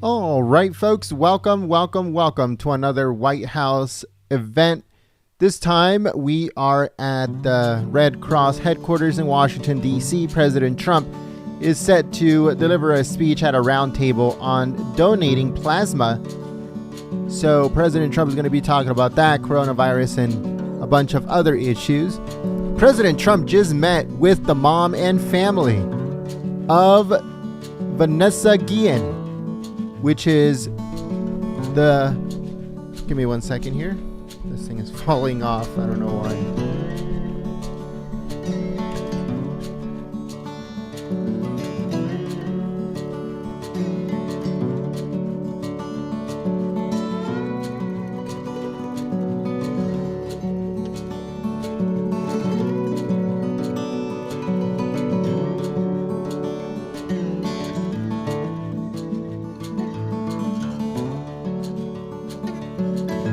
All right, folks, welcome to another White House event. This time we are at the Red Cross headquarters in Washington, D.C. President Trump is set to deliver a speech at a roundtable on donating plasma. So President Trump is going to be talking about that, coronavirus, and a bunch of other issues. President Trump just met with the mom and family of Vanessa Guillen, which is the... Give me 1 second here. This thing is falling off. I don't know why.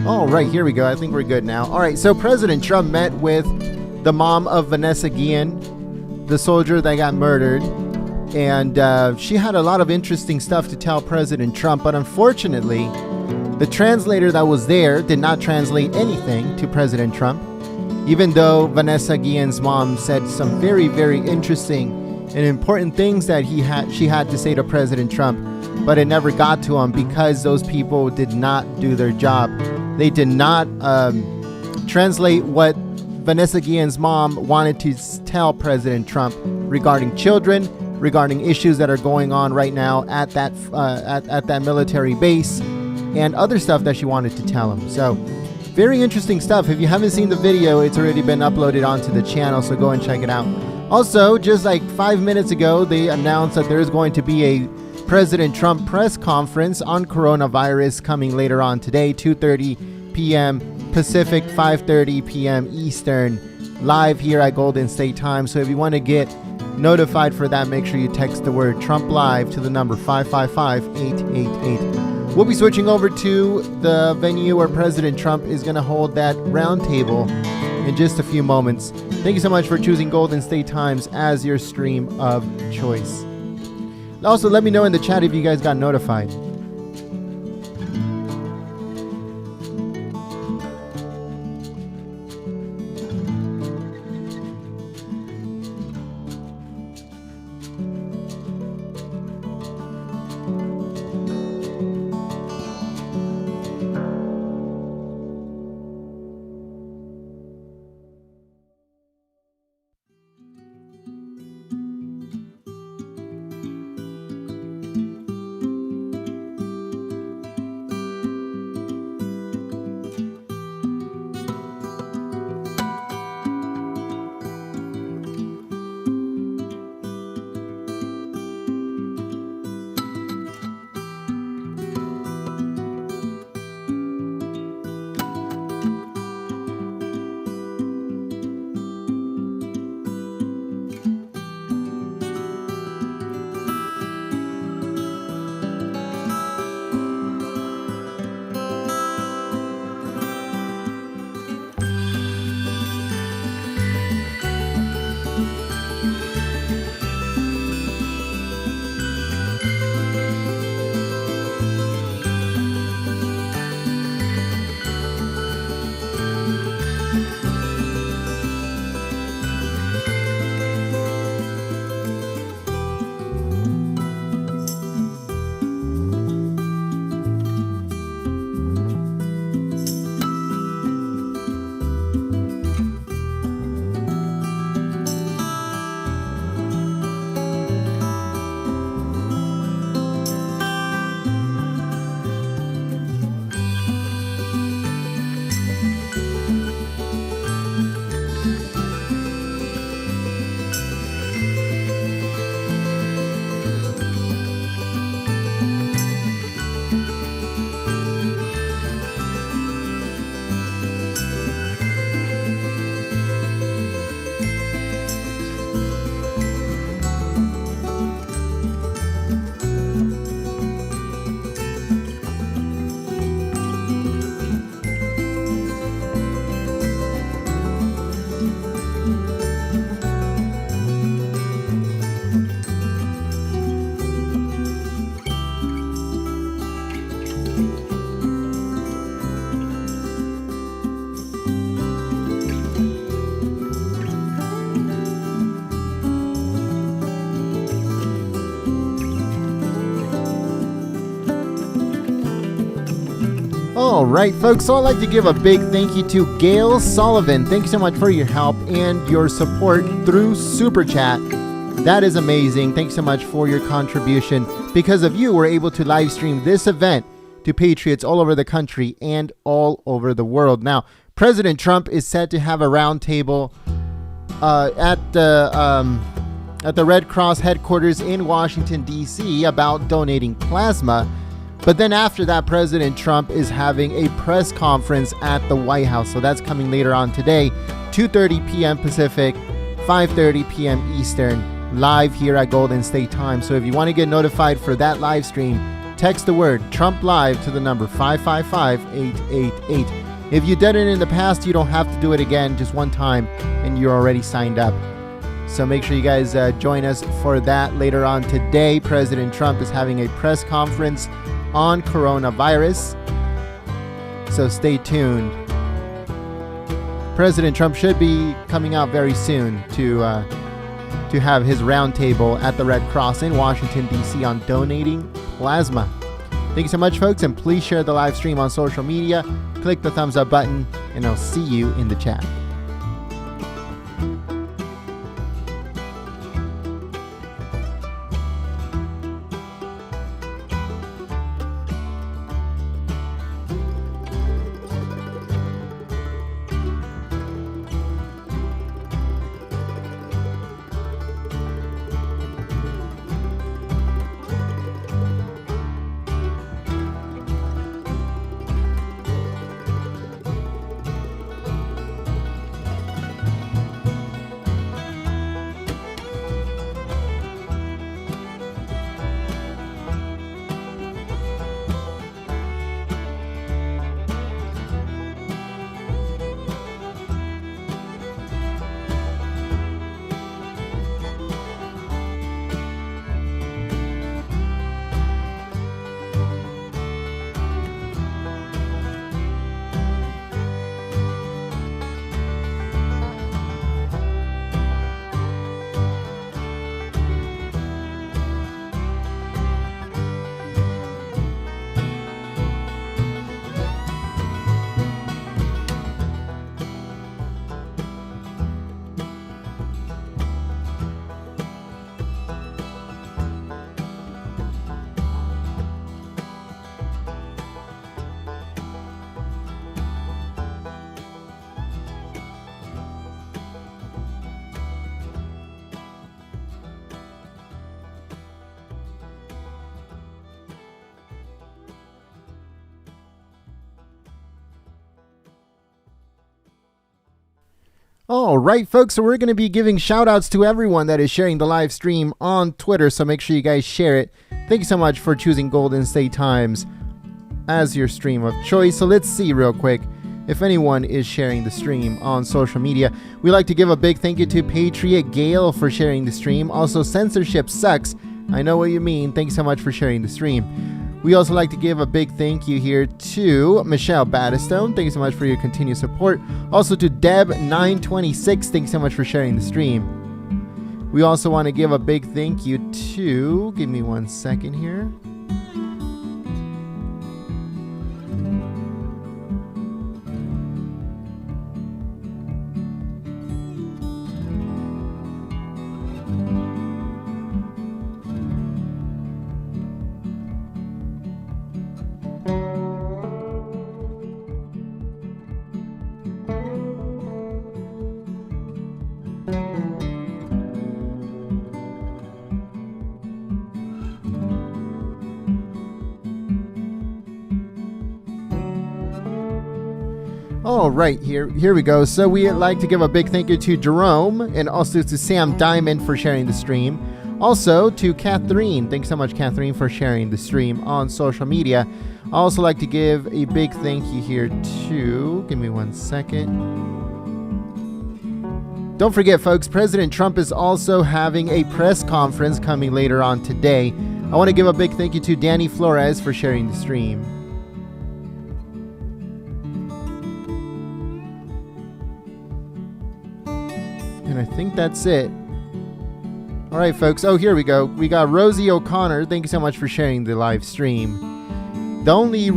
All right, here we go. I think we're good now. All right, so President Trump met with the mom of Vanessa Guillen, the soldier that got murdered, and she had a lot of interesting stuff to tell President Trump, but unfortunately, the translator that was there did not translate anything to President Trump, even though Vanessa Guillen's mom said some very, very interesting and important things that she had to say to President Trump, but it never got to him because those people did not do their job. They did not translate what Vanessa Guillen's mom wanted to tell President Trump regarding children, regarding issues that are going on right now at that at that military base, and other stuff that she wanted to tell him. So, very interesting stuff. If you haven't seen the video, it's already been uploaded onto the channel, so go and check it out. Also, just like 5 minutes ago, they announced that there is going to be a President Trump press conference on coronavirus coming later on today, 2:30 p.m. Pacific, 5:30 p.m. Eastern, live here at Golden State Time. So if you want to get notified for that, make sure you text the word Trump Live to the number 555-888. We'll be switching over to the venue where President Trump is going to hold that roundtable in just a few moments. Thank you so much for choosing Golden State Times as your stream of choice. Also, let me know in the chat if you guys got notified. All right, folks, so I'd like to give a big thank you to Gail Sullivan. Thank you so much for your help and your support through Super Chat. That is amazing. Thanks so much for your contribution. Because of you, we're able to live stream this event to patriots all over the country and all over the world. Now, President Trump is set to have a roundtable at the Red Cross headquarters in Washington, D.C. about donating plasma. But then after that, President Trump is having a press conference at the White House. So that's coming later on today, 2:30 p.m. Pacific, 5:30 p.m. Eastern, live here at Golden State Time. So if you want to get notified for that live stream, text the word Trump Live to the number 555-888. If you did it in the past, you don't have to do it again, just one time, and you're already signed up. So make sure you guys join us for that later on today. President Trump is having a press conference on coronavirus, so stay tuned. President Trump should be coming out very soon to have his roundtable at the Red Cross in Washington, D.C. on donating plasma. Thank you so much, folks, and please share the live stream on social media. Click the thumbs up button, and I'll see you in the chat. All right, folks, so we're going to be giving shout outs to everyone that is sharing the live stream on Twitter, so make sure you guys share it. Thank you so much for choosing Golden State Times as your stream of choice. So let's see real quick if anyone is sharing the stream on social media. We'd like to give a big thank you to Patriot Gale for sharing the stream. Also, Censorship Sucks. I know what you mean. Thanks so much for sharing the stream. We also like to give a big thank you here to Michelle Battistone. Thank you so much for your continued support. Also to Deb926. Thanks so much for sharing the stream. We also want to give a big thank you to, give me one second here. All right, here we go. So we'd like to give a big thank you to Jerome and also to Sam Diamond for sharing the stream. Also to Catherine. Thanks so much, Catherine, for sharing the stream on social media. I also like to give a big thank you here to, give me one second. Don't forget, folks, President Trump is also having a press conference coming later on today. I want to give a big thank you to Danny Flores for sharing the stream. And I think that's it. All right, folks. Oh, here we go. We got Rosie O'Connor. Thank you so much for sharing the live stream. The only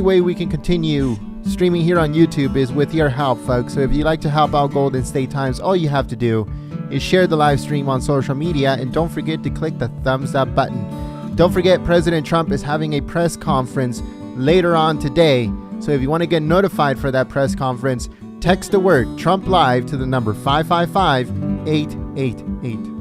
way we can continue streaming here on YouTube is with your help, folks. So if you'd like to help out Golden State Times, all you have to do is share the live stream on social media, and don't forget to click the thumbs up button. Don't forget, President Trump is having a press conference later on today. So if you want to get notified for that press conference, text the word Trump Live to the number 555-888.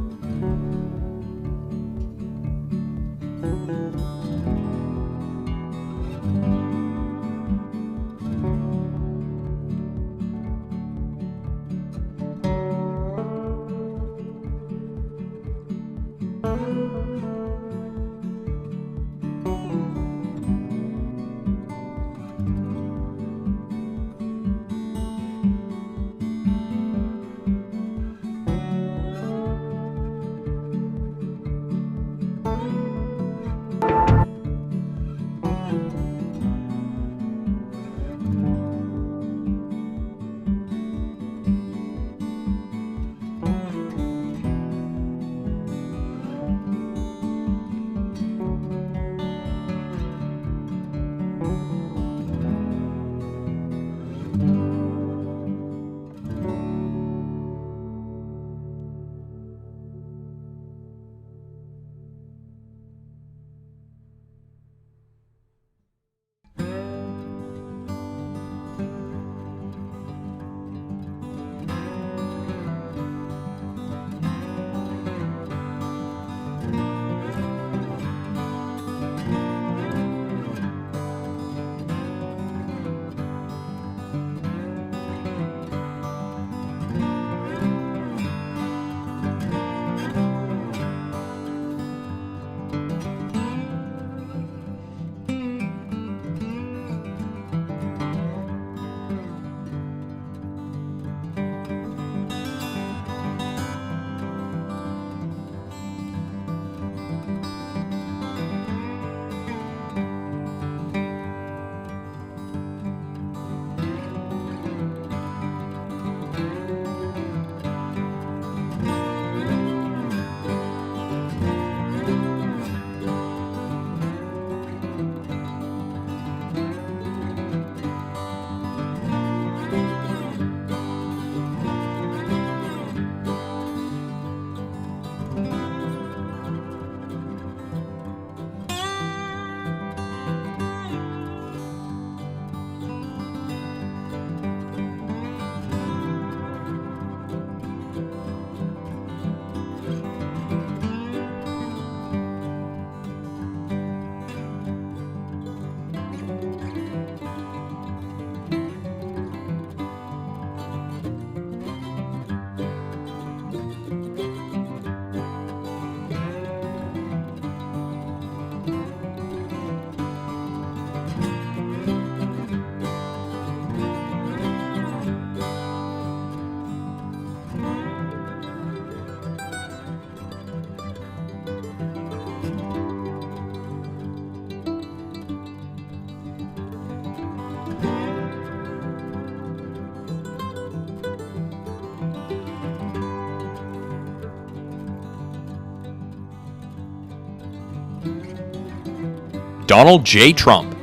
Donald J. Trump.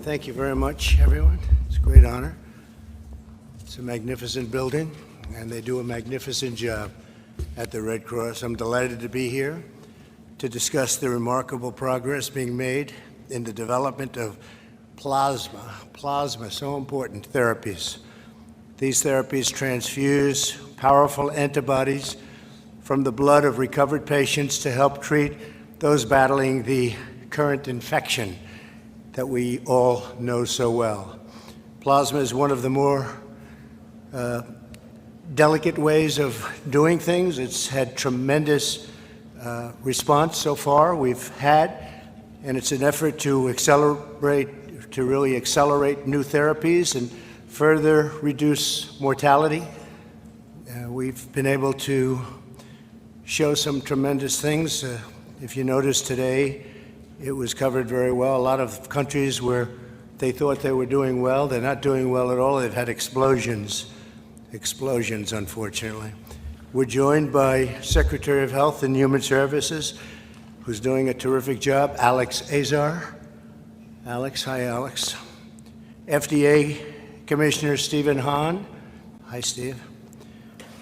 Thank you very much, everyone. It's a great honor. It's a magnificent building, and they do a magnificent job at the Red Cross. I'm delighted to be here to discuss the remarkable progress being made in the development of plasma, so important, therapies. These therapies transfuse powerful antibodies from the blood of recovered patients to help treat those battling the current infection that we all know so well. Plasma is one of the more delicate ways of doing things. It's had tremendous response so far we've had, and it's an effort to really accelerate new therapies and further reduce mortality. We've been able to show some tremendous things. If you notice today, It was covered very well. A lot of countries where they thought they were doing well, they're not doing well at all. They've had explosions, unfortunately. We're joined by Secretary of Health and Human Services, who's doing a terrific job, Alex Azar. Alex, hi, Alex. FDA Commissioner Stephen Hahn. Hi, Steve.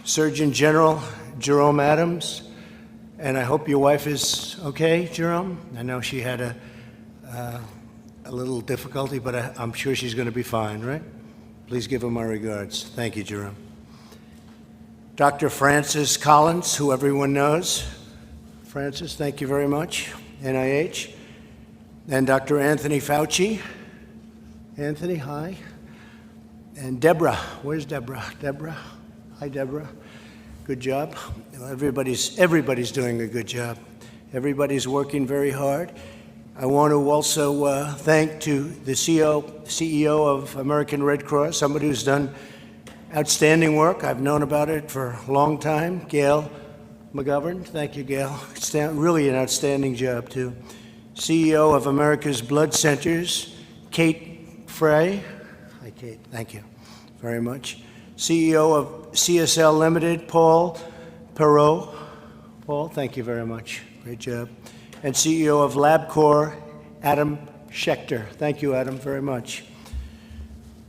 Surgeon General Jerome Adams. And I hope your wife is okay, Jerome. I know she had a little difficulty, but I'm sure she's going to be fine, right? Please give her my regards. Thank you, Jerome. Dr. Francis Collins, who everyone knows. Francis, thank you very much, NIH. And Dr. Anthony Fauci. Anthony, hi. And Deborah, where's Deborah? Deborah, hi, Deborah. Good job. Everybody's doing a good job. Everybody's working very hard. I want to also thank to the CEO of American Red Cross, somebody who's done outstanding work. I've known about it for a long time. Gail McGovern, thank you, Gail. Really an outstanding job, too. CEO of America's Blood Centers, Kate Frey. Hi, Kate, thank you very much. CEO of CSL Limited, Paul Perot. Paul, thank you very much. Great job. And CEO of LabCorp, Adam Schechter. Thank you, Adam, very much.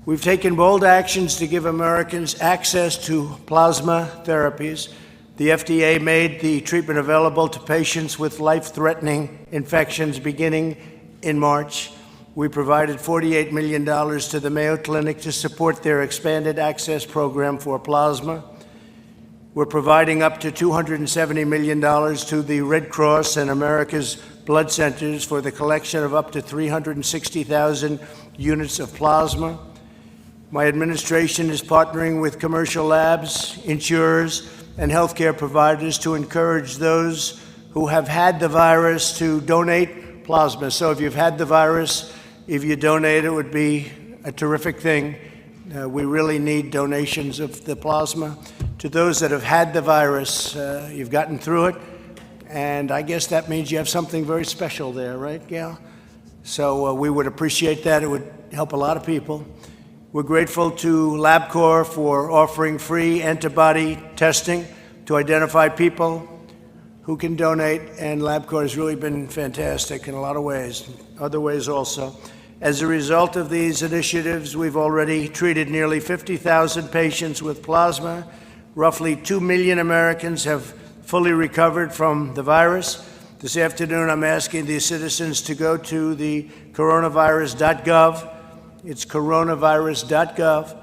We've taken bold actions to give Americans access to plasma therapies. The FDA made the treatment available to patients with life-threatening infections beginning in March. We provided $48 million to the Mayo Clinic to support their expanded access program for plasma. We're providing up to $270 million to the Red Cross and America's Blood Centers for the collection of up to 360,000 units of plasma. My administration is partnering with commercial labs, insurers, and healthcare providers to encourage those who have had the virus to donate plasma. So if you've had the virus, if you donate, it would be a terrific thing. We really need donations of the plasma. To those that have had the virus, you've gotten through it, and I guess that means you have something very special there, right, Gail? So we would appreciate that. It would help a lot of people. We're grateful to LabCorp for offering free antibody testing to identify people who can donate, and LabCorp has really been fantastic in a lot of ways, other ways also. As a result of these initiatives, we've already treated nearly 50,000 patients with plasma. Roughly 2 million Americans have fully recovered from the virus. This afternoon, I'm asking the citizens to go to the coronavirus.gov. It's coronavirus.gov,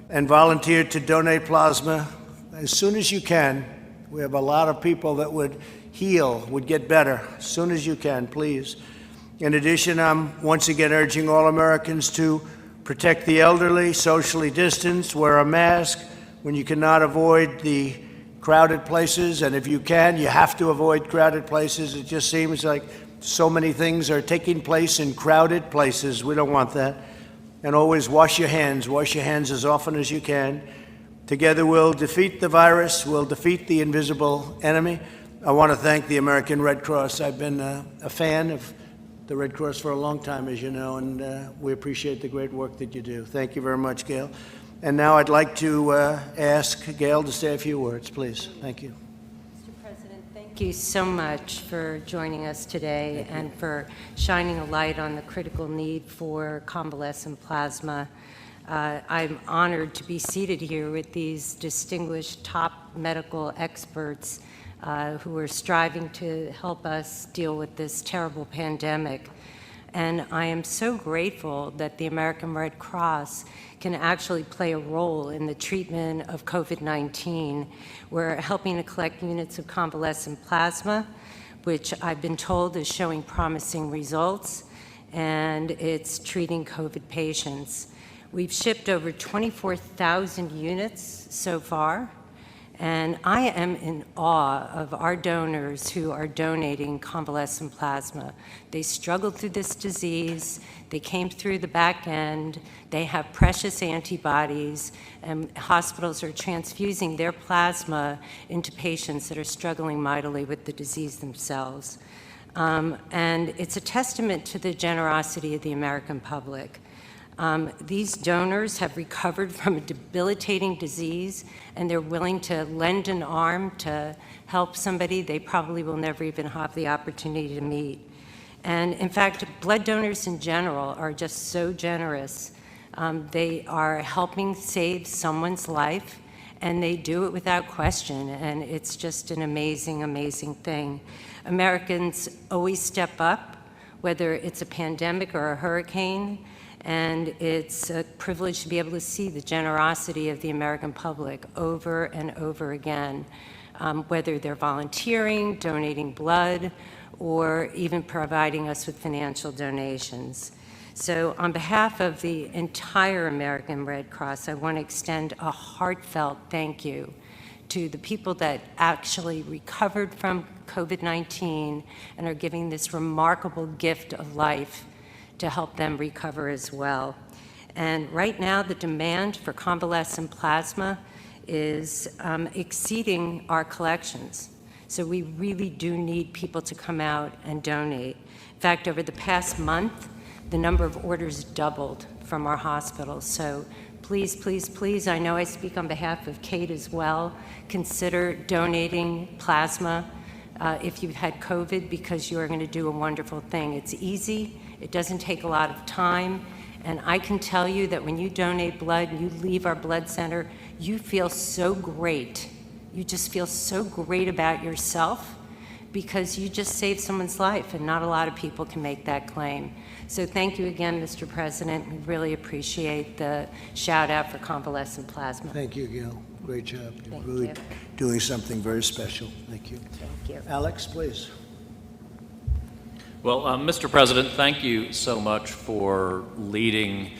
and volunteer to donate plasma as soon as you can. We have a lot of people that would heal, would get better. As soon as you can, please. In addition, I'm once again urging all Americans to protect the elderly, socially distance, wear a mask when you cannot avoid the crowded places, and if you can, you have to avoid crowded places. It just seems like so many things are taking place in crowded places. We don't want that. And always wash your hands as often as you can. Together we'll defeat the virus, we'll defeat the invisible enemy. I want to thank the American Red Cross. I've been a fan of the Red Cross for a long time, as you know, and we appreciate the great work that you do. Thank you very much, Gail. And now I'd like to ask Gail to say a few words, please. Thank you. Thank you so much for joining us today and for shining a light on the critical need for convalescent plasma. I'm honored to be seated here with these distinguished top medical experts who are striving to help us deal with this terrible pandemic. And I am so grateful that the American Red Cross can actually play a role in the treatment of COVID-19. We're helping to collect units of convalescent plasma, which I've been told is showing promising results, and it's treating COVID patients. We've shipped over 24,000 units so far, and I am in awe of our donors who are donating convalescent plasma. They struggled through this disease, they came through the back end, they have precious antibodies, and hospitals are transfusing their plasma into patients that are struggling mightily with the disease themselves. And it's a testament to the generosity of the American public. These donors have recovered from a debilitating disease, and they're willing to lend an arm to help somebody they probably will never even have the opportunity to meet. And in fact, blood donors in general are just so generous. They are helping save someone's life, and they do it without question, and it's just an amazing, amazing thing. Americans always step up, whether it's a pandemic or a hurricane, and it's a privilege to be able to see the generosity of the American public over and over again, whether they're volunteering, donating blood, or even providing us with financial donations. So on behalf of the entire American Red Cross, I want to extend a heartfelt thank you to the people that actually recovered from COVID-19 and are giving this remarkable gift of life to help them recover as well. And right now, the demand for convalescent plasma is exceeding our collections. So we really do need people to come out and donate. In fact, over the past month, the number of orders doubled from our hospitals. So please, please, please, I know I speak on behalf of Kate as well, consider donating plasma if you've had COVID, because you are going to do a wonderful thing. It's easy, it doesn't take a lot of time, and I can tell you that when you donate blood and you leave our blood center, you feel so great. You just feel so great about yourself because you just saved someone's life, and not a lot of people can make that claim. So thank you again, Mr. President. We really appreciate the shout out for convalescent plasma. Thank you, Gail. Great job. You're Thank really you. doing something very special. Thank you. Thank you. Alex, please. Well, Mr. President, thank you so much for leading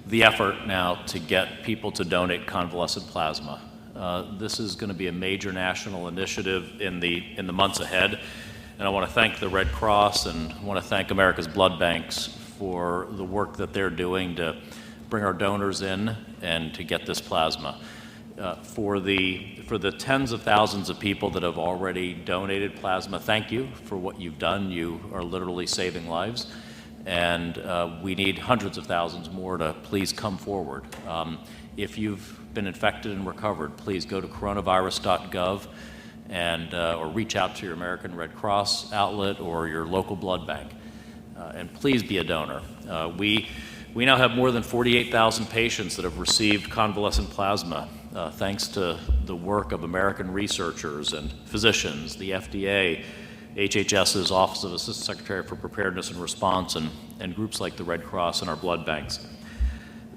the effort now to get people to donate convalescent plasma. This is going to be a major national initiative in the months ahead, and I want to thank the Red Cross and I want to thank America's blood banks for the work that they're doing to bring our donors in and to get this plasma. For the tens of thousands of people that have already donated plasma, thank you for what you've done. You are literally saving lives, and we need hundreds of thousands more to please come forward. If you've been infected and recovered, please go to coronavirus.gov and or reach out to your American Red Cross outlet or your local blood bank, and please be a donor. We now have more than 48,000 patients that have received convalescent plasma, thanks to the work of American researchers and physicians, the FDA, HHS's Office of Assistant Secretary for Preparedness and Response, and groups like the Red Cross and our blood banks.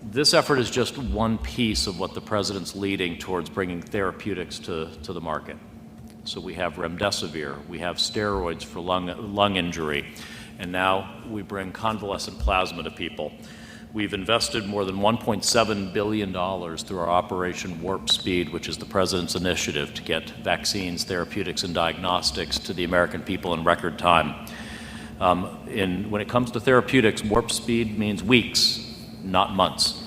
This effort is just one piece of what the President's leading towards bringing therapeutics to the market. So we have remdesivir, we have steroids for lung injury, and now we bring convalescent plasma to people. We've invested more than $1.7 billion through our Operation Warp Speed, which is the President's initiative to get vaccines, therapeutics, and diagnostics to the American people in record time. When it comes to therapeutics, Warp Speed means weeks, not months.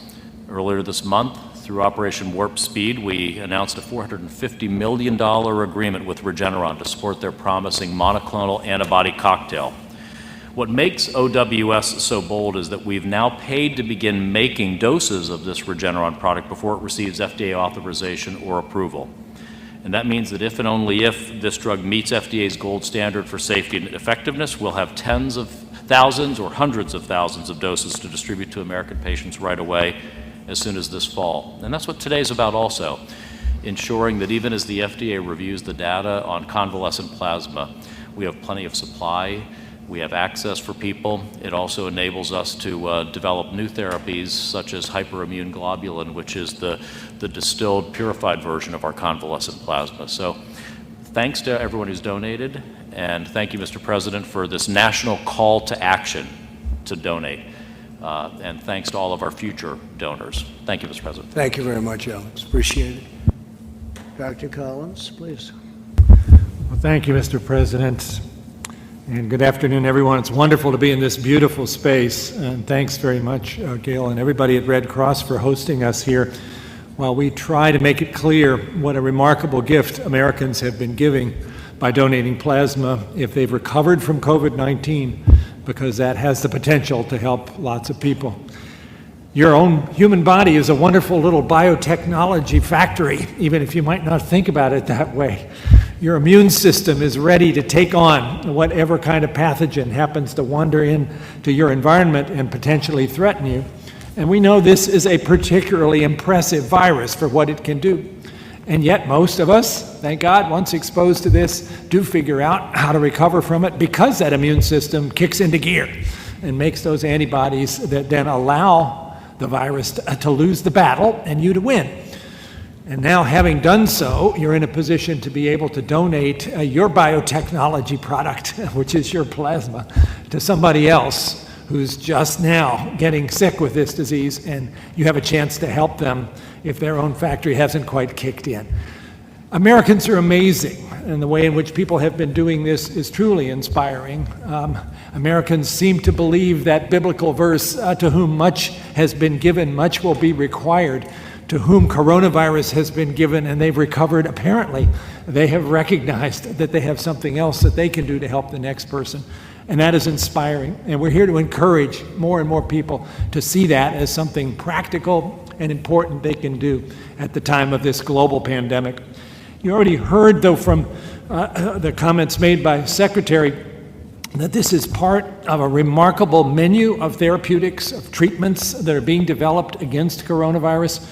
Earlier this month, through Operation Warp Speed, we announced a $450 million agreement with Regeneron to support their promising monoclonal antibody cocktail. What makes OWS so bold is that we've now paid to begin making doses of this Regeneron product before it receives FDA authorization or approval. And that means that if and only if this drug meets FDA's gold standard for safety and effectiveness, we'll have tens of thousands or hundreds of thousands of doses to distribute to American patients right away as soon as this fall. And that's what today's about also, ensuring that even as the FDA reviews the data on convalescent plasma, we have plenty of supply, we have access for people. It also enables us to develop new therapies such as hyperimmune globulin, which is the distilled, purified version of our convalescent plasma. So thanks to everyone who's donated, and thank you, Mr. President, for this national call to action to donate. And thanks to all of our future donors. Thank you, Mr. President. Thank you very much, Alex. Appreciate it. Dr. Collins, please. Well, thank you, Mr. President. And good afternoon, everyone. It's wonderful to be in this beautiful space. And thanks very much, Gail, and everybody at Red Cross for hosting us here while we try to make it clear what a remarkable gift Americans have been giving by donating plasma if they've recovered from COVID-19, because that has the potential to help lots of people. Your own human body is a wonderful little biotechnology factory, even if you might not think about it that way. Your immune system is ready to take on whatever kind of pathogen happens to wander into your environment and potentially threaten you. And we know this is a particularly impressive virus for what it can do. And yet most of us, thank God, once exposed to this, do figure out how to recover from it, because that immune system kicks into gear and makes those antibodies that then allow the virus to lose the battle and you to win. And now, having done so, you're in a position to be able to donate your biotechnology product, which is your plasma, to somebody else who's just now getting sick with this disease, and you have a chance to help them if their own factory hasn't quite kicked in. Americans are amazing, and the way in which people have been doing this is truly inspiring. Americans seem to believe that biblical verse, to whom much has been given, much will be required. To whom coronavirus has been given and they've recovered, apparently they have recognized that they have something else that they can do to help the next person. And that is inspiring. And we're here to encourage more and more people to see that as something practical and important they can do at the time of this global pandemic. You already heard, though, from the comments made by Secretary, that this is part of a remarkable menu of therapeutics, of treatments that are being developed against coronavirus.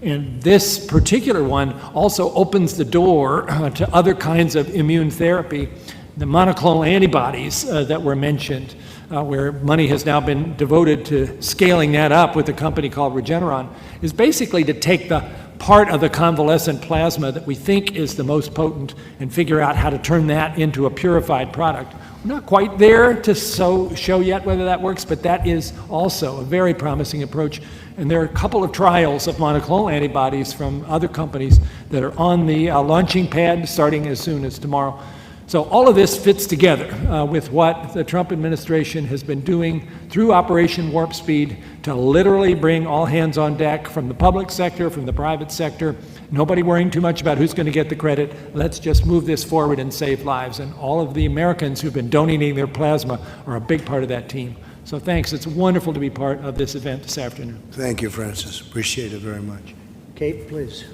And this particular one also opens the door to other kinds of immune therapy. The monoclonal antibodies that were mentioned, where money has now been devoted to scaling that up with a company called Regeneron, is basically to take the part of the convalescent plasma that we think is the most potent and figure out how to turn that into a purified product. We're not quite there to show yet whether that works, but that is also a very promising approach. And there are a couple of trials of monoclonal antibodies from other companies that are on the launching pad starting as soon as tomorrow. So all of this fits together with what the Trump administration has been doing through Operation Warp Speed to literally bring all hands on deck from the public sector, from the private sector. Nobody worrying too much about who's going to get the credit. Let's just move this forward and save lives. And all of the Americans who've been donating their plasma are a big part of that team. So thanks. It's wonderful to be part of this event this afternoon. Thank you, Francis. Appreciate it very much. Kate, please.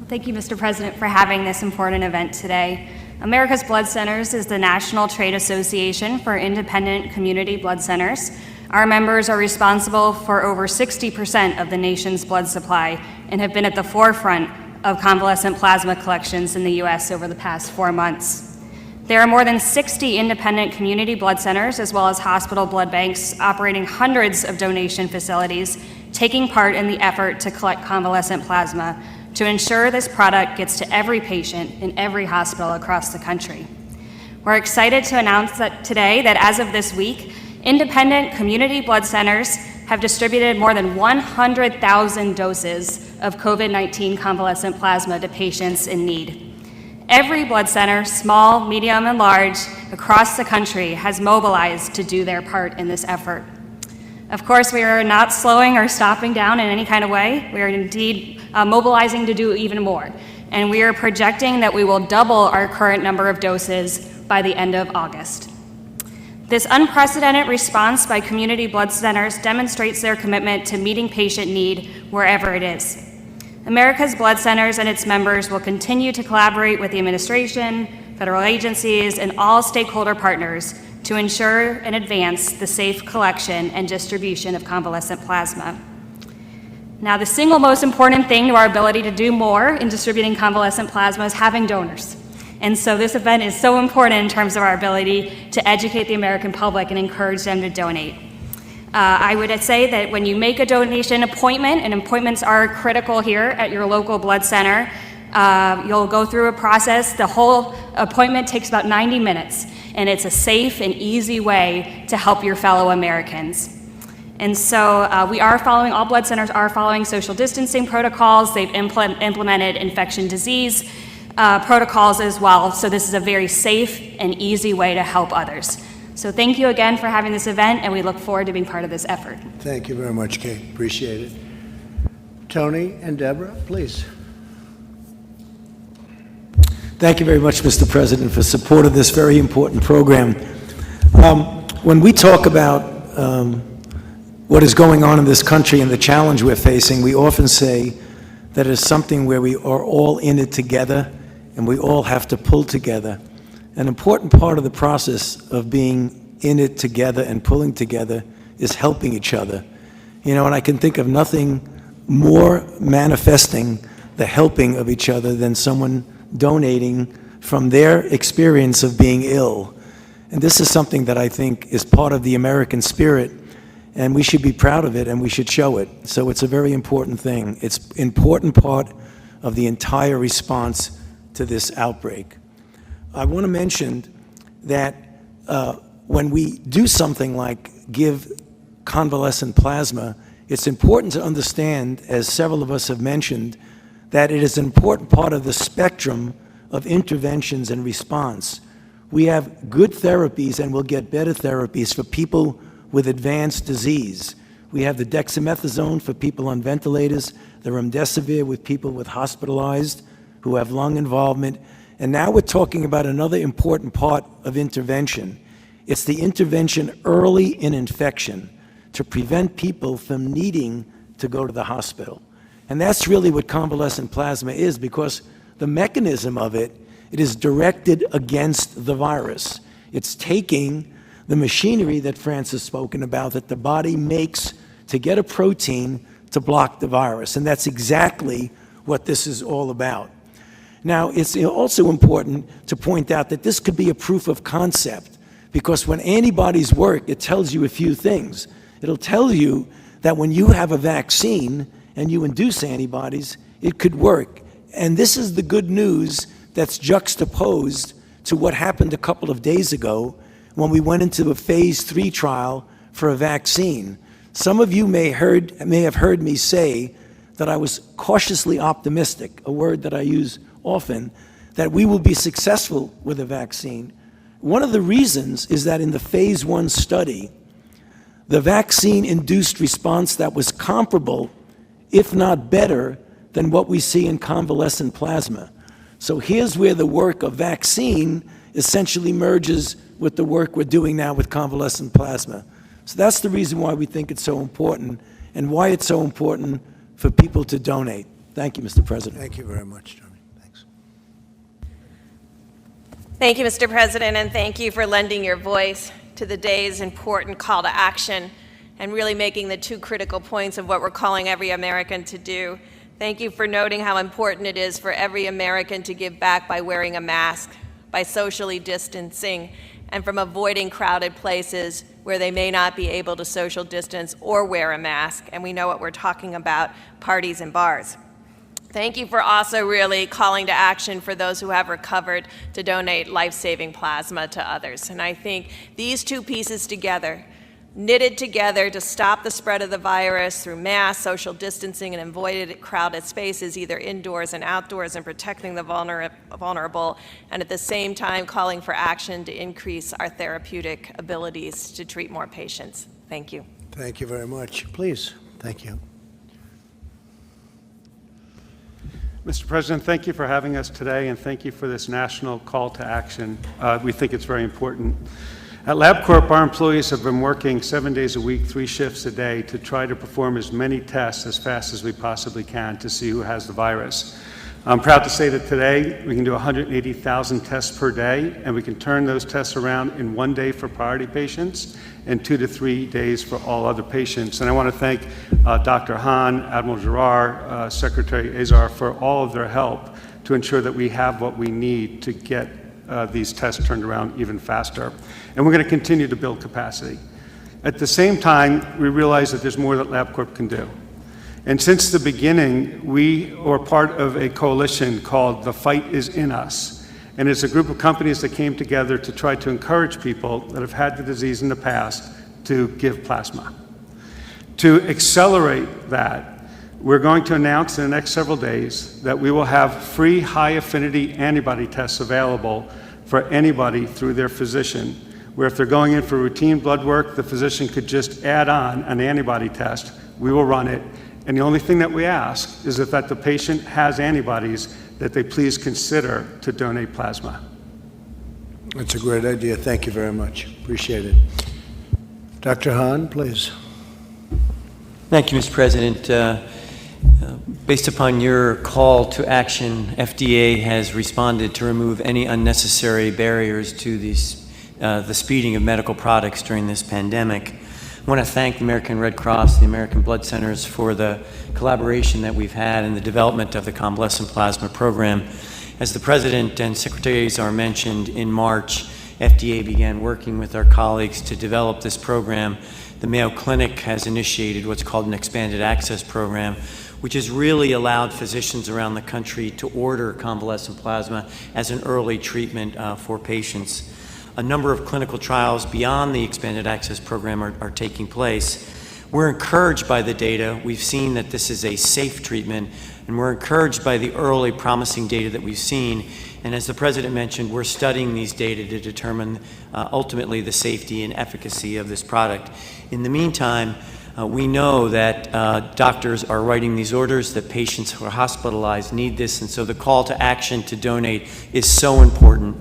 Thank you, Mr. President, for having this important event today. America's Blood Centers is the National Trade Association for Independent Community Blood Centers. Our members are responsible for over 60% of the nation's blood supply and have been at the forefront of convalescent plasma collections in the U.S. over the past 4 months. There are more than 60 independent community blood centers, as well as hospital blood banks, operating hundreds of donation facilities, taking part in the effort to collect convalescent plasma to ensure this product gets to every patient in every hospital across the country. We're excited to announce that today that as of this week, independent community blood centers have distributed more than 100,000 doses of COVID-19 convalescent plasma to patients in need. Every blood center, small, medium, and large, across the country has mobilized to do their part in this effort. Of course, we are not slowing or stopping down in any kind of way. We are indeed mobilizing to do even more. And we are projecting that we will double our current number of doses by the end of August. This unprecedented response by community blood centers demonstrates their commitment to meeting patient need wherever it is. America's Blood Centers and its members will continue to collaborate with the administration, federal agencies, and all stakeholder partners to ensure and advance the safe collection and distribution of convalescent plasma. Now, the single most important thing to our ability to do more in distributing convalescent plasma is having donors. And so this event is so important in terms of our ability to educate the American public and encourage them to donate. I would say that when you make a donation appointment, and appointments are critical here at your local blood center, you'll go through a process. The whole appointment takes about 90 minutes, and it's a safe and easy way to help your fellow Americans. And so all blood centers are following social distancing protocols. They've implemented infection disease protocols as well. So this is a very safe and easy way to help others. So thank you again for having this event, and we look forward to being part of this effort. Thank you very much, Kate. Appreciate it. Tony and Deborah, please. Thank you very much, Mr. President, for support of this very important program. When we talk about what is going on in this country and the challenge we're facing, we often say that it's something where we are all in it together and we all have to pull together. An important part of the process of being in it together and pulling together is helping each other. And I can think of nothing more manifesting the helping of each other than someone donating from their experience of being ill. And this is something that I think is part of the American spirit, and we should be proud of it and we should show it. So it's a very important thing. It's an important part of the entire response to this outbreak. I want to mention that when we do something like give convalescent plasma, it's important to understand, as several of us have mentioned, that it is an important part of the spectrum of interventions and response. We have good therapies and we'll get better therapies for people with advanced disease. We have the dexamethasone for people on ventilators, the remdesivir with people with hospitalized who have lung involvement, and now we're talking about another important part of intervention. It's the intervention early in infection to prevent people from needing to go to the hospital. And that's really what convalescent plasma is, because the mechanism of it is directed against the virus. It's taking the machinery that France has spoken about that the body makes to get a protein to block the virus. And that's exactly what this is all about. Now, it's also important to point out that this could be a proof of concept, because when antibodies work, it tells you a few things. It'll tell you that when you have a vaccine and you induce antibodies, it could work. And this is the good news that's juxtaposed to what happened a couple of days ago when we went into a phase 3 trial for a vaccine. Some of you may have heard me say that I was cautiously optimistic, a word that I use often, that we will be successful with a vaccine. One of the reasons is that in the phase 1 study, the vaccine-induced response that was comparable, if not better, than what we see in convalescent plasma. So here's where the work of vaccine essentially merges with the work we're doing now with convalescent plasma. So that's the reason why we think it's so important and why it's so important for people to donate. Thank you, Mr. President. Thank you very much, Tony. Thanks. Thank you, Mr. President, and thank you for lending your voice to the day's important call to action and really making the two critical points of what we're calling every American to do. Thank you for noting how important it is for every American to give back by wearing a mask, by socially distancing, and from avoiding crowded places where they may not be able to social distance or wear a mask. And we know what we're talking about, parties and bars. Thank you for also really calling to action for those who have recovered to donate life-saving plasma to others. And I think these two pieces together, knitted together to stop the spread of the virus through mass, social distancing, and avoided crowded spaces, either indoors and outdoors, and protecting the vulnerable, and at the same time calling for action to increase our therapeutic abilities to treat more patients. Thank you. Thank you very much. Please. Thank you. Mr. President, thank you for having us today, and thank you for this national call to action. We think it's very important. At LabCorp, our employees have been working 7 days a week, 3 shifts a day, to try to perform as many tests as fast as we possibly can to see who has the virus. I'm proud to say that today we can do 180,000 tests per day, and we can turn those tests around in 1 day for priority patients and 2 to 3 days for all other patients. And I want to thank Dr. Hahn, Admiral Giroir, Secretary Azar for all of their help to ensure that we have what we need to get these tests turned around even faster. And we're going to continue to build capacity. At the same time, we realize that there's more that LabCorp can do. And since the beginning, we are part of a coalition called The Fight Is In Us. And it's a group of companies that came together to try to encourage people that have had the disease in the past to give plasma. To accelerate that, we're going to announce in the next several days that we will have free high-affinity antibody tests available for anybody through their physician, where if they're going in for routine blood work, the physician could just add on an antibody test. We will run it. And the only thing that we ask is that the patient has antibodies that they please consider to donate plasma. That's a great idea. Thank you very much. Appreciate it. Dr. Hahn, please. Thank you, Mr. President. Based upon your call to action, FDA has responded to remove any unnecessary barriers to the speeding of medical products during this pandemic. I want to thank the American Red Cross, the American Blood Centers for the collaboration that we've had in the development of the convalescent plasma program. As the President and Secretaries are mentioned, in March, FDA began working with our colleagues to develop this program. The Mayo Clinic has initiated what's called an expanded access program, which has really allowed physicians around the country to order convalescent plasma as an early treatment for patients. A number of clinical trials beyond the expanded access program are taking place. We're encouraged by the data. We've seen that this is a safe treatment, and we're encouraged by the early promising data that we've seen. And as the President mentioned, we're studying these data to determine ultimately the safety and efficacy of this product. In the meantime, we know that doctors are writing these orders, that patients who are hospitalized need this, and so the call to action to donate is so important.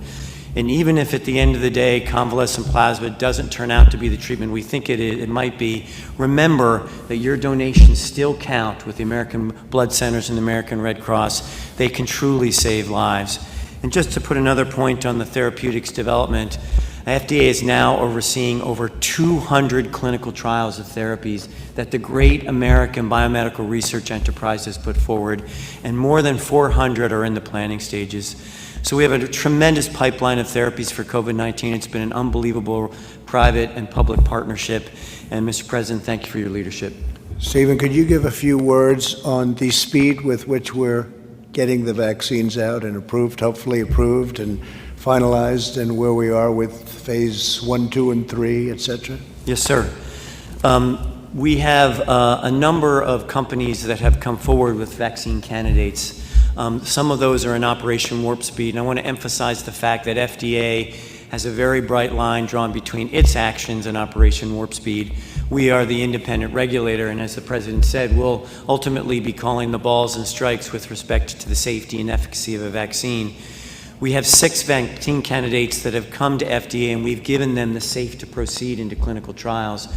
And even if at the end of the day convalescent plasma doesn't turn out to be the treatment we think it might be, remember that your donations still count with the American Blood Centers and the American Red Cross. They can truly save lives. And just to put another point on the therapeutics development, FDA is now overseeing over 200 clinical trials of therapies that the great American biomedical research enterprise has put forward, and more than 400 are in the planning stages. So we have a tremendous pipeline of therapies for COVID-19. It's been an unbelievable private and public partnership. And Mr. President, thank you for your leadership. Stephen, could you give a few words on the speed with which we're getting the vaccines out and approved, hopefully approved and finalized, and where we are with phase 1, 2, and 3, et cetera? Yes, sir. We have a number of companies that have come forward with vaccine candidates. Some of those are in Operation Warp Speed, and I want to emphasize the fact that FDA has a very bright line drawn between its actions and Operation Warp Speed. We are the independent regulator, and as the President said, we'll ultimately be calling the balls and strikes with respect to the safety and efficacy of a vaccine. We have 6 vaccine candidates that have come to FDA, and we've given them the safe to proceed into clinical trials.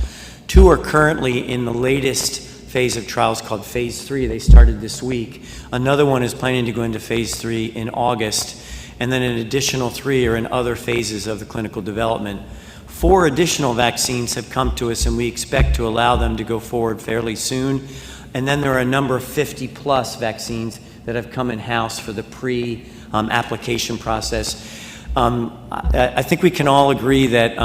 2 are currently in the latest phase of trials called phase 3. They started this week. Another one is planning to go into phase 3 in August, and then an additional 3 are in other phases of the clinical development. 4 additional vaccines have come to us, and we expect to allow them to go forward fairly soon. And then there are a number of 50-plus vaccines that have come in-house for the pre-application process. I think we can all agree that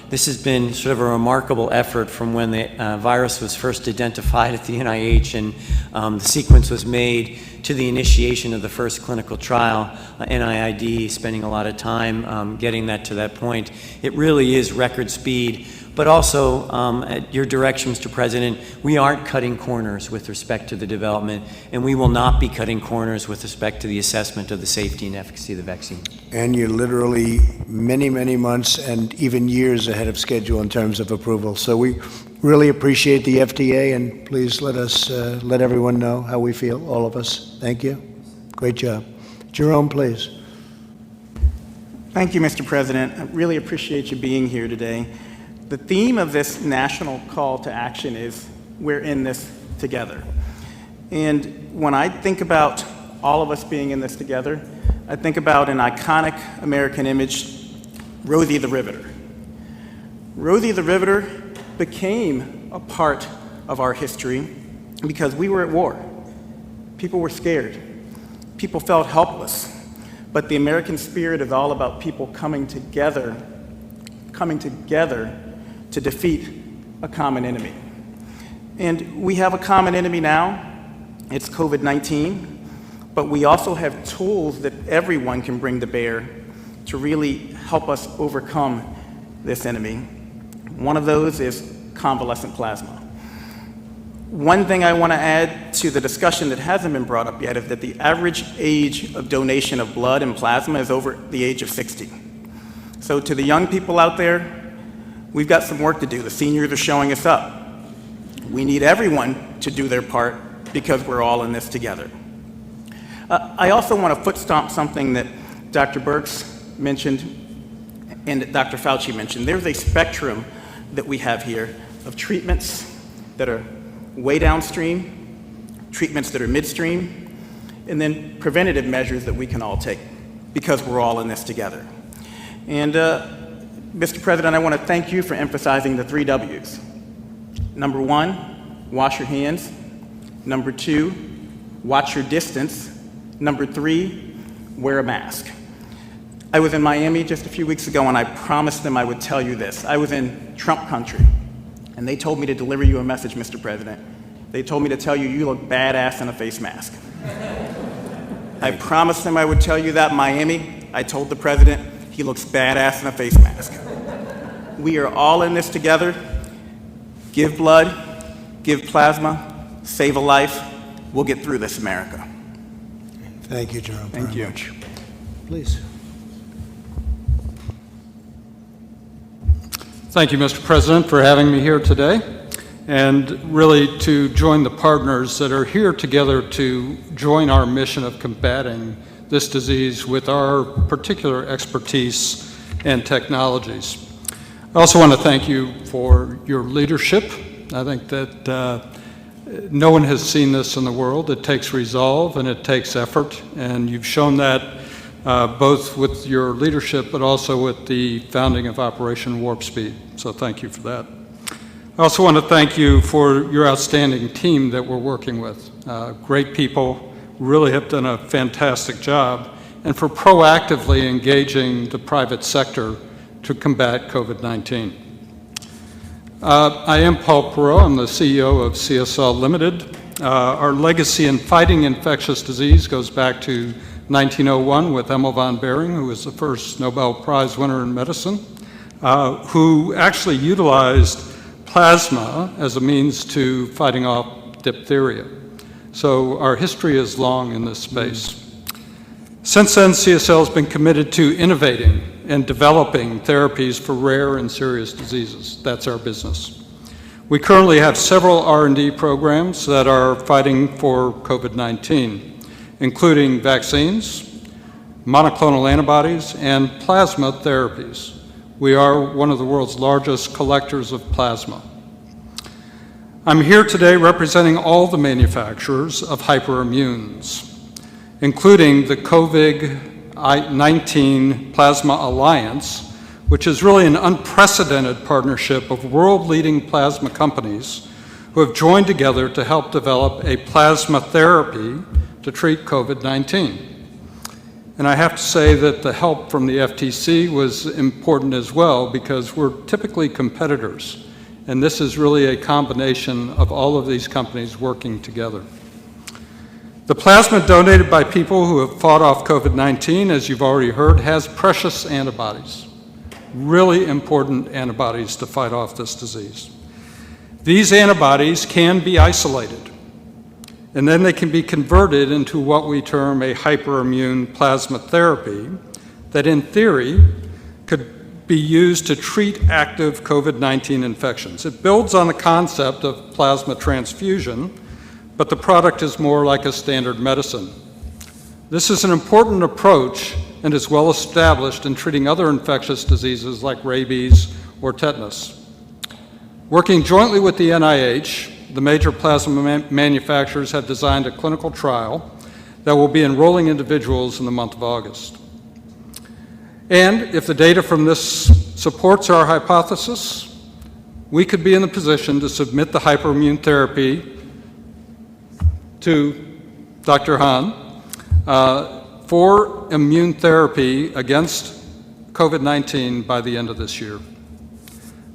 this has been sort of a remarkable effort from when the virus was first identified at the NIH and the sequence was made to the initiation of the first clinical trial, NIID spending a lot of time getting that to that point. It really is record speed. But also, at your direction, Mr. President, we aren't cutting corners with respect to the development, and we will not be cutting corners with respect to the assessment of the safety and efficacy of the vaccine. And you're literally many, many months and even years ahead of schedule in terms of approval. So we really appreciate the FDA, and please let us let everyone know how we feel, all of us. Thank you. Great job. Jerome, please. Thank you, Mr. President. I really appreciate you being here today. The theme of this national call to action is we're in this together. And when I think about all of us being in this together, I think about an iconic American image, Rosie the Riveter. Rosie the Riveter became a part of our history because we were at war. People were scared. People felt helpless. But the American spirit is all about people coming together to defeat a common enemy. And we have a common enemy now. It's COVID-19, but we also have tools that everyone can bring to bear to really help us overcome this enemy. One of those is convalescent plasma. One thing I want to add to the discussion that hasn't been brought up yet is that the average age of donation of blood and plasma is over the age of 60. So to the young people out there, we've got some work to do. The seniors are showing us up. We need everyone to do their part because we're all in this together. I also want to foot stomp something that Dr. Birx mentioned and that Dr. Fauci mentioned. There's a spectrum that we have here of treatments that are way downstream, treatments that are midstream, and then preventative measures that we can all take because we're all in this together. And Mr. President, I want to thank you for emphasizing the 3 W's. Number 1, wash your hands. Number 2, watch your distance. Number 3, wear a mask. I was in Miami just a few weeks ago, and I promised them I would tell you this. I was in Trump country, and they told me to deliver you a message, Mr. President. They told me to tell you, you look badass in a face mask. I promised them I would tell you that in Miami. I told the president, he looks badass in a face mask. We are all in this together. Give blood, give plasma, save a life. We'll get through this, America. Thank you, Jerome. Thank you. Much. Please. Thank you, Mr. President, for having me here today, and really to join the partners that are here together to join our mission of combating this disease with our particular expertise and technologies. I also want to thank you for your leadership. I think that no one has seen this in the world. It takes resolve and it takes effort, and you've shown that both with your leadership but also with the founding of Operation Warp Speed. So thank you for that. I also want to thank you for your outstanding team that we're working with. Great people, really have done a fantastic job, and for proactively engaging the private sector to combat COVID-19. I am Paul Perot. I'm the CEO of CSL Limited. Our legacy in fighting infectious disease goes back to 1901 with Emil von Behring, who was the first Nobel Prize winner in medicine, who actually utilized plasma as a means to fighting off diphtheria. So our history is long in this space. Since then, CSL has been committed to innovating and developing therapies for rare and serious diseases. That's our business. We currently have several R&D programs that are fighting for COVID-19, including vaccines, monoclonal antibodies, and plasma therapies. We are one of the world's largest collectors of plasma. I'm here today representing all the manufacturers of hyperimmunes, including the COVID-19 Plasma Alliance, which is really an unprecedented partnership of world-leading plasma companies who have joined together to help develop a plasma therapy to treat COVID-19. And I have to say that the help from the FTC was important as well, because we're typically competitors. And this is really a combination of all of these companies working together. The plasma donated by people who have fought off COVID-19, as you've already heard, has precious antibodies, really important antibodies to fight off this disease. These antibodies can be isolated, and then they can be converted into what we term a hyperimmune plasma therapy that, in theory, could be used to treat active COVID-19 infections. It builds on the concept of plasma transfusion, but the product is more like a standard medicine. This is an important approach and is well established in treating other infectious diseases like rabies or tetanus. Working jointly with the NIH, the major plasma manufacturers have designed a clinical trial that will be enrolling individuals in the month of August. And if the data from this supports our hypothesis, we could be in the position to submit the hyperimmune therapy to Dr. Hahn for immune therapy against COVID-19 by the end of this year.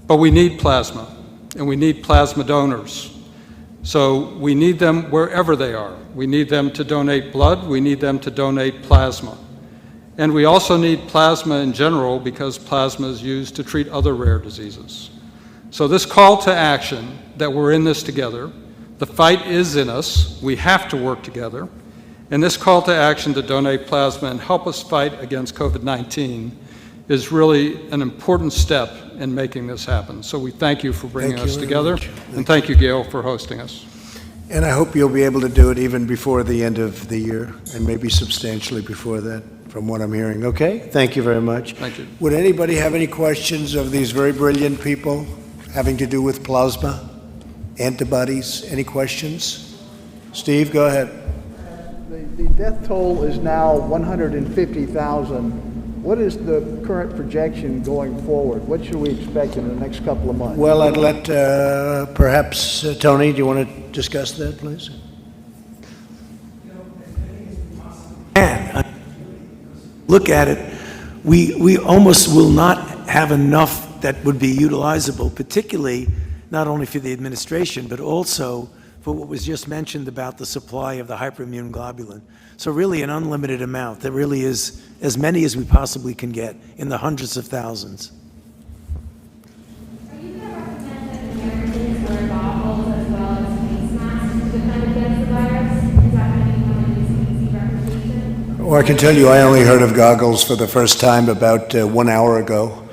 But we need plasma, and we need plasma donors. So we need them wherever they are. We need them to donate blood. We need them to donate plasma. And we also need plasma in general because plasma is used to treat other rare diseases. So this call to action that we're in this together, the fight is in us, we have to work together, and this call to action to donate plasma and help us fight against COVID-19 is really an important step in making this happen. So we thank you for bringing us together, and thank you, Gail, for hosting us. And I hope you'll be able to do it even before the end of the year, and maybe substantially before that, from what I'm hearing. Okay? Thank you very much. Thank you. Would anybody have any questions of these very brilliant people having to do with plasma, antibodies? Any questions? Steve, go ahead. The death toll is now 150,000. What is the current projection going forward? What should we expect in the next couple of months? Well, I'd let perhaps Tony, do you want to discuss that, please? Look at it, we almost will not have enough that would be utilizable, particularly not only for the administration, but also for what was just mentioned about the supply of the hyperimmune globulin. So really an unlimited amount. There really is as many as we possibly can get, in the hundreds of thousands. Are you going to recommend that Americans wear goggles as well as face masks to defend against the virus? Is that going to be one of these easy recommendations? Well, I can tell you I only heard of goggles for the first time about 1 hour ago.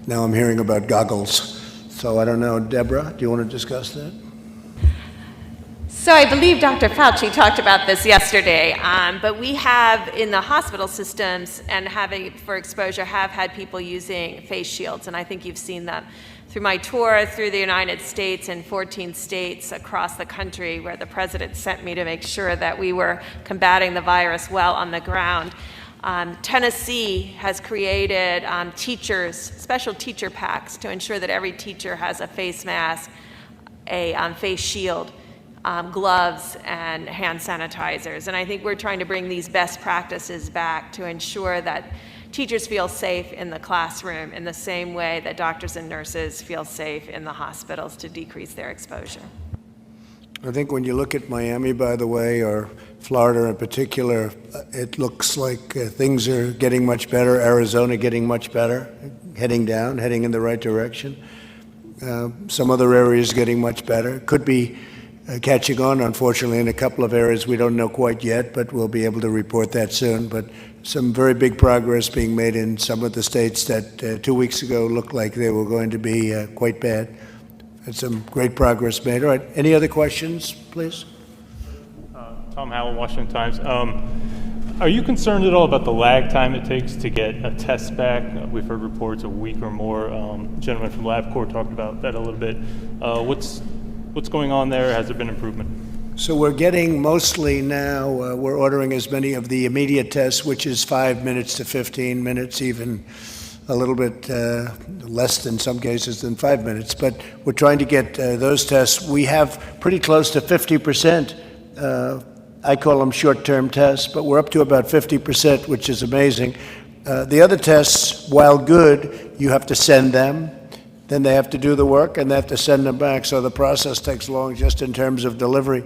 Now I'm hearing about goggles. So I don't know. Deborah, do you want to discuss that? So I believe Dr. Fauci talked about this yesterday, but we have in the hospital systems and having for exposure have had people using face shields, and I think you've seen them through my tour through the United States and 14 states across the country where the president sent me to make sure that we were combating the virus well on the ground. Tennessee has created special teacher packs to ensure that every teacher has a face mask, a face shield, gloves, and hand sanitizers. And I think we're trying to bring these best practices back to ensure that teachers feel safe in the classroom in the same way that doctors and nurses feel safe in the hospitals to decrease their exposure. I think when you look at Miami, by the way, or Florida in particular, it looks like things are getting much better. Arizona getting much better, heading in the right direction. Some other areas getting much better. Could be catching on, unfortunately, in a couple of areas we don't know quite yet, but we'll be able to report that soon. But some very big progress being made in some of the states that 2 weeks ago looked like they were going to be quite bad. And some great progress made. All right, any other questions, please? Tom Howell, Washington Times. Are you concerned at all about the lag time it takes to get a test back? We've heard reports a week or more. Gentleman from LabCorp talked about that a little bit. What's going on there? Has there been improvement? So we're getting mostly now, we're ordering as many of the immediate tests, which is 5 minutes to 15 minutes, even a little bit less in some cases than 5 minutes. But we're trying to get those tests. We have pretty close to 50%. I call them short-term tests, but we're up to about 50%, which is amazing. The other tests, while good, you have to send them. Then they have to do the work, and they have to send them back. So the process takes long just in terms of delivery.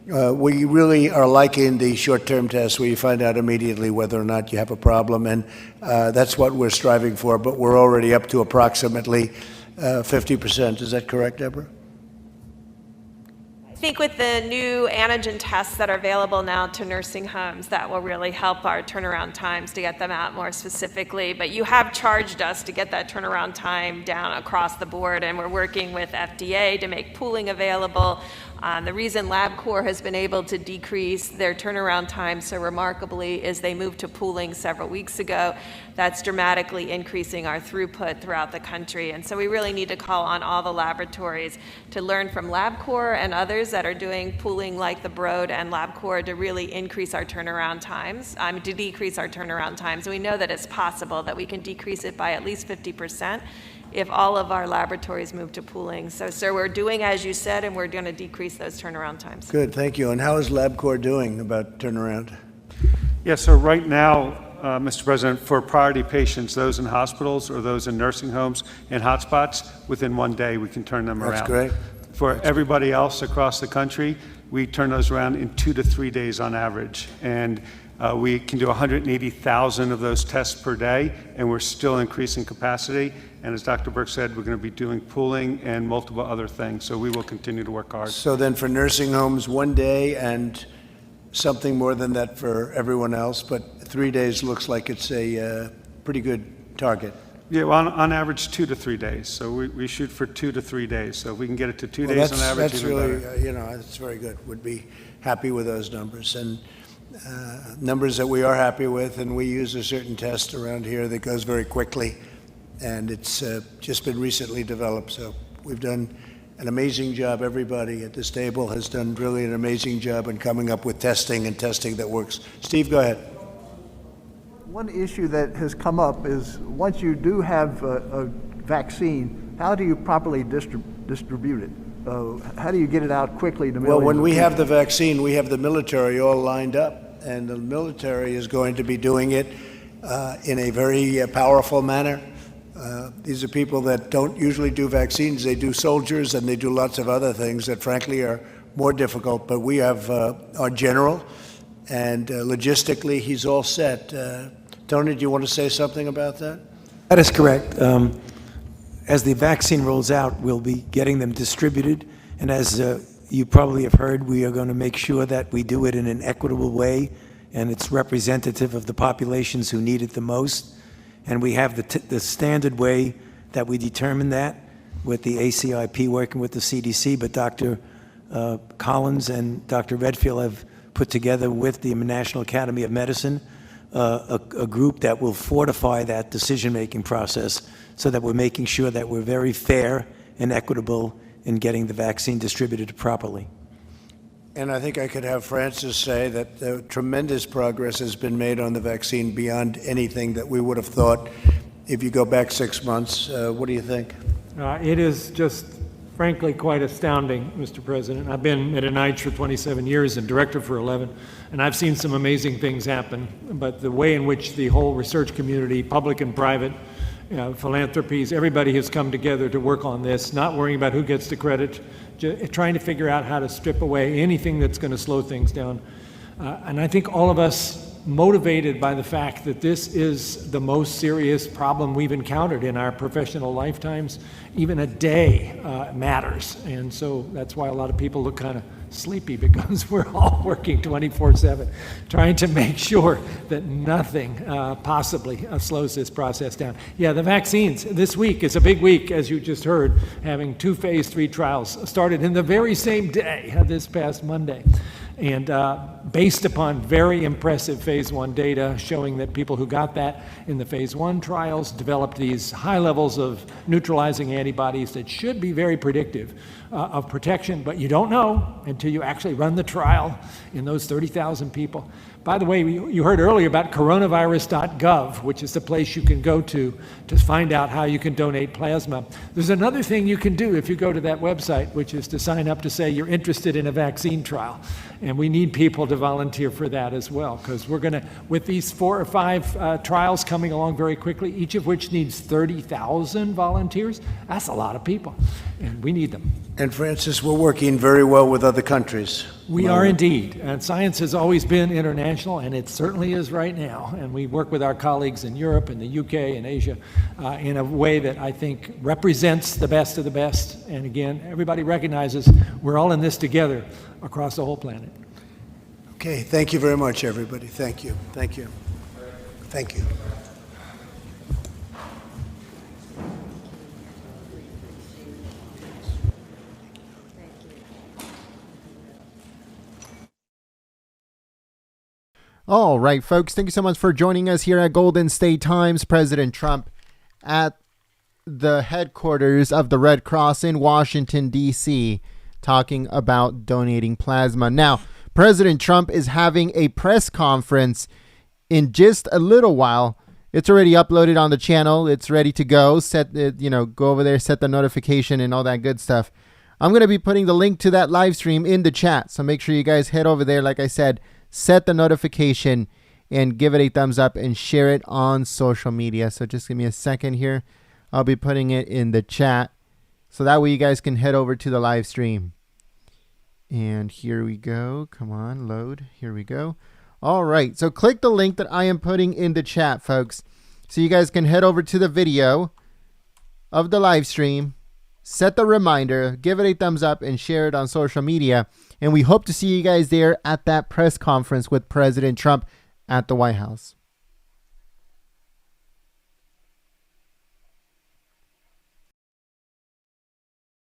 We really are liking the short-term tests where you find out immediately whether or not you have a problem, and that's what we're striving for, but we're already up to approximately 50%. Is that correct, Deborah? I think with the new antigen tests that are available now to nursing homes, that will really help our turnaround times to get them out more specifically. But you have charged us to get that turnaround time down across the board, and we're working with FDA to make pooling available. The reason LabCorp has been able to decrease their turnaround time so remarkably is they moved to pooling several weeks ago. That's dramatically increasing our throughput throughout the country. And so we really need to call on all the laboratories to learn from LabCorp and others that are doing pooling like the Broad and LabCorp to really increase our turnaround times, to decrease our turnaround times. And we know that it's possible that we can decrease it by at least 50%. If all of our laboratories move to pooling. So we're doing as you said, and we're going to decrease those turnaround times. Good, thank you. And how is LabCorp doing about turnaround? Yeah, so right now, Mr. President, for priority patients, those in hospitals or those in nursing homes and hotspots, within 1 day we can turn them around. That's great. For everybody else across the country, we turn those around in 2 to 3 days on average. And we can do 180,000 of those tests per day, and we're still increasing capacity. And as Dr. Burke said, we're going to be doing pooling and multiple other things, so we will continue to work hard. So then for nursing homes, 1 day and something more than that for everyone else, but 3 days looks like it's a pretty good target. Yeah, well, on average, 2 to 3 days. So we shoot for 2 to 3 days. So if we can get it to 2 days on average, that's even really, better. that's very good. Would be happy with those numbers. And numbers that we are happy with, and we use a certain test around here that goes very quickly, and it's just been recently developed. So we've done an amazing job. Everybody at this table has done really an amazing job in coming up with testing and testing that works. Steve, go ahead. One issue that has come up is once you do have a vaccine, how do you properly distribute it? How do you get it out quickly to millions? Well, when we of have people? the vaccine, we have the military all lined up, and the military is going to be doing it in a very powerful manner. These are people that don't usually do vaccines. They do soldiers, and they do lots of other things that, frankly, are more difficult. But we have our general, and logistically, he's all set. Tony, do you want to say something about that? That is correct. As the vaccine rolls out, we'll be getting them distributed. And as you probably have heard, we are going to make sure that we do it in an equitable way, and it's representative of the populations who need it the most. And we have the standard way that we determine that with the ACIP working with the CDC, but Dr. Collins and Dr. Redfield have put together with the National Academy of Medicine a group that will fortify that decision-making process so that we're making sure that we're very fair and equitable in getting the vaccine distributed properly. And I think I could have Francis say that tremendous progress has been made on the vaccine beyond anything that we would have thought if you go back 6 months. What do you think? It is just, frankly, quite astounding, Mr. President. I've been at NIH for 27 years and director for 11, and I've seen some amazing things happen. But the way in which the whole research community, public and private, philanthropies, everybody has come together to work on this, not worrying about who gets the credit, trying to figure out how to strip away anything that's going to slow things down. And I think all of us, motivated by the fact that this is the most serious problem we've encountered in our professional lifetimes, even a day matters. And so that's why a lot of people look kind of sleepy, because we're all working 24/7, trying to make sure that nothing possibly slows this process down. Yeah, the vaccines, this week is a big week, as you just heard, having 2 phase 3 trials started in the very same day, this past Monday. And based upon very impressive phase 1 data showing that people who got that in the phase 1 trials developed these high levels of neutralizing antibodies that should be very predictive of protection, but you don't know until you actually run the trial in those 30,000 people. By the way, you heard earlier about coronavirus.gov, which is the place you can go to find out how you can donate plasma. There's another thing you can do if you go to that website, which is to sign up to say you're interested in a vaccine trial. And we need people to volunteer for that as well, because we're going to, with these 4 or 5 trials coming along very quickly, each of which needs 30,000 volunteers, that's a lot of people, and we need them. And Francis, we're working very well with other countries. We are indeed, and science has always been international, and it certainly is right now. And we work with our colleagues in Europe and the UK and Asia in a way that I think represents the best of the best. And again, everybody recognizes we're all in this together across the whole planet. Okay, thank you very much, everybody. Thank you. Thank you. Thank you. All right, folks, thank you so much for joining us here at Golden State Times. President Trump at the headquarters of the Red Cross in Washington, D.C., talking about donating plasma. Now, President Trump is having a press conference in just a little while. It's already uploaded on the channel. It's ready to go. Set it, go over there, set the notification and all that good stuff. I'm going to be putting the link to that live stream in the chat. So make sure you guys head over there. Like I said, set the notification and give it a thumbs up and share it on social media. So just give me a second here. I'll be putting it in the chat so that way you guys can head over to the live stream. And here we go. Come on, load. Here we go. All right. So click the link that I am putting in the chat, folks, so you guys can head over to the video of the live stream, set the reminder, give it a thumbs up, and share it on social media. And we hope to see you guys there at that press conference with President Trump at the White House.